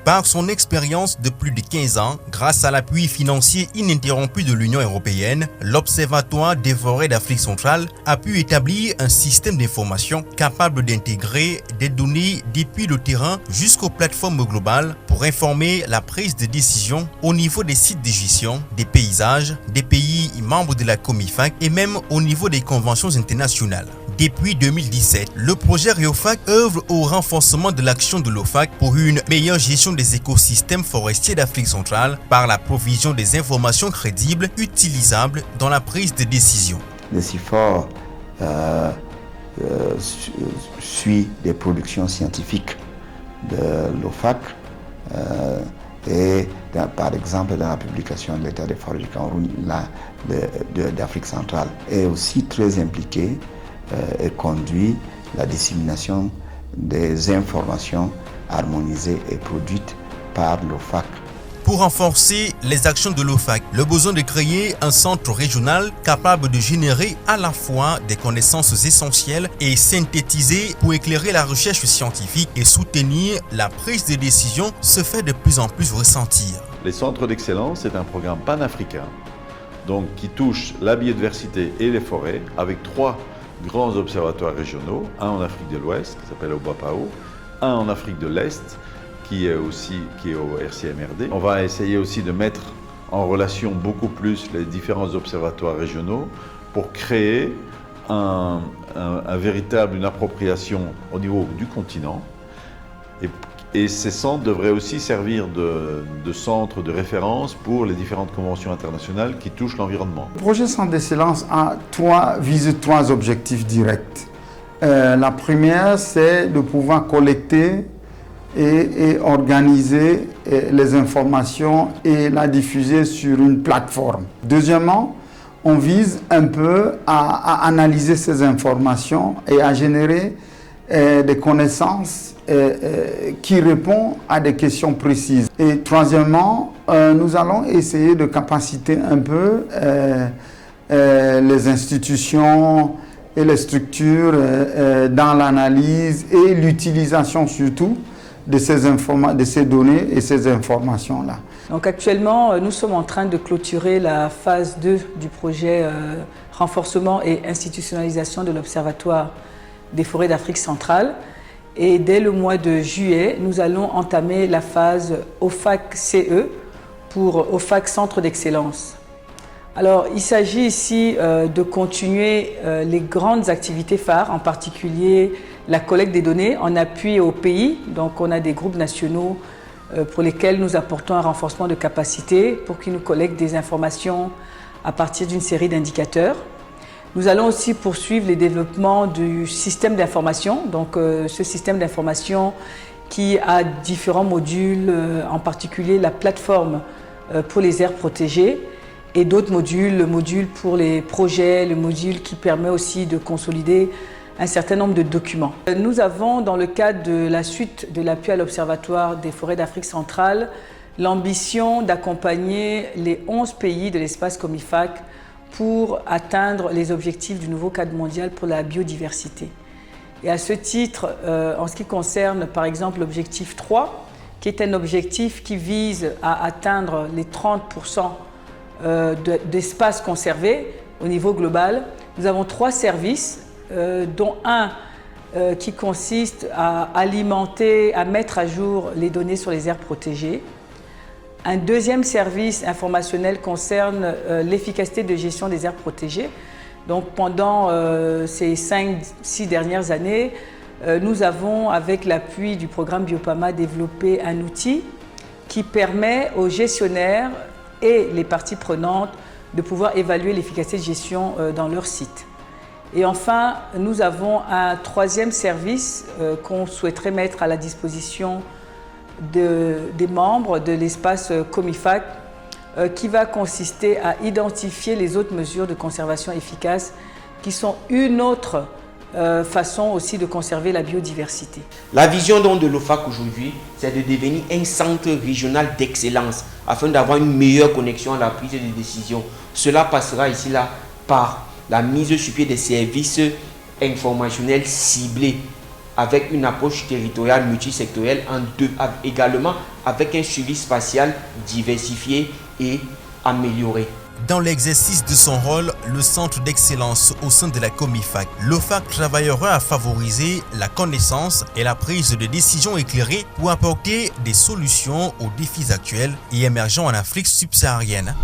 Par son expérience de plus de 15 ans, grâce à l'appui financier ininterrompu de l'Union européenne, l'Observatoire des forêts d'Afrique centrale a pu établir un système d'information capable d'intégrer des données depuis le terrain jusqu'aux plateformes globales pour informer la prise de décision au niveau des sites de gestion, des paysages, des pays membres de la Comifac et même au niveau des conventions internationales. Depuis 2017, le projet REOFAC œuvre au renforcement de l'action de l'OFAC pour une meilleure gestion des écosystèmes forestiers d'Afrique centrale par la provision des informations crédibles utilisables dans la prise de décision. Le CIFOR suit des productions scientifiques de l'OFAC par exemple dans la publication de l'état des forêts du Cameroun d'Afrique centrale est aussi très impliqué et conduit la dissémination des informations harmonisées et produites par l'OFAC. Pour renforcer les actions de l'OFAC, le besoin de créer un centre régional capable de générer à la fois des connaissances essentielles et synthétisées pour éclairer la recherche scientifique et soutenir la prise de décision se fait de plus en plus ressentir. Les centres d'excellence, c'est un programme panafricain donc, qui touche la biodiversité et les forêts avec 3 grands observatoires régionaux, un en Afrique de l'Ouest qui s'appelle OBAPAO, un en Afrique de l'Est qui est au RCMRD. On va essayer aussi de mettre en relation beaucoup plus les différents observatoires régionaux pour créer une appropriation au niveau du continent. Et ces centres devraient aussi servir de centre de référence pour les différentes conventions internationales qui touchent l'environnement. Le projet Centre d'excellence vise 3 objectifs directs. La première, c'est de pouvoir collecter et organiser les informations et la diffuser sur une plateforme. Deuxièmement, on vise un peu à analyser ces informations et à générer des connaissances qui répondent à des questions précises. Et troisièmement, nous allons essayer de capaciter un peu les institutions et les structures dans l'analyse et l'utilisation surtout de ces données et ces informations-là. Donc actuellement, nous sommes en train de clôturer la phase 2 du projet renforcement et institutionnalisation de l'Observatoire des forêts d'Afrique centrale. Et dès le mois de juillet, nous allons entamer la phase OFAC-CE pour OFAC Centre d'Excellence. Alors, il s'agit ici de continuer les grandes activités phares, en particulier la collecte des données en appui au pays. Donc, on a des groupes nationaux pour lesquels nous apportons un renforcement de capacité pour qu'ils nous collectent des informations à partir d'une série d'indicateurs. Nous allons aussi poursuivre les développements du système d'information, donc ce système d'information qui a différents modules, en particulier la plateforme pour les aires protégées et d'autres modules, le module pour les projets, le module qui permet aussi de consolider un certain nombre de documents. Nous avons, dans le cadre de la suite de l'appui à l'Observatoire des forêts d'Afrique centrale, l'ambition d'accompagner les 11 pays de l'espace Comifac pour atteindre les objectifs du nouveau cadre mondial pour la biodiversité. Et à ce titre, en ce qui concerne par exemple l'objectif 3, qui est un objectif qui vise à atteindre les 30% d'espace conservé au niveau global, nous avons 3 services, dont un qui consiste à alimenter, à mettre à jour les données sur les aires protégées. Un deuxième service informationnel concerne l'efficacité de gestion des aires protégées. Donc pendant ces 5-6 dernières années, nous avons, avec l'appui du programme Biopama, développé un outil qui permet aux gestionnaires et les parties prenantes de pouvoir évaluer l'efficacité de gestion dans leur site. Et enfin, nous avons un 3e service qu'on souhaiterait mettre à la disposition des membres de l'espace Comifac qui va consister à identifier les autres mesures de conservation efficaces qui sont une autre façon aussi de conserver la biodiversité. La vision donc de l'OFAC aujourd'hui, c'est de devenir un centre régional d'excellence afin d'avoir une meilleure connexion à la prise de décision. Cela passera ici là par la mise sur pied des services informationnels ciblés avec une approche territoriale multisectorielle, également avec un suivi spatial diversifié et amélioré. Dans l'exercice de son rôle, le centre d'excellence au sein de la Comifac, l'OFAC travaillera à favoriser la connaissance et la prise de décisions éclairées pour apporter des solutions aux défis actuels et émergents en Afrique subsaharienne.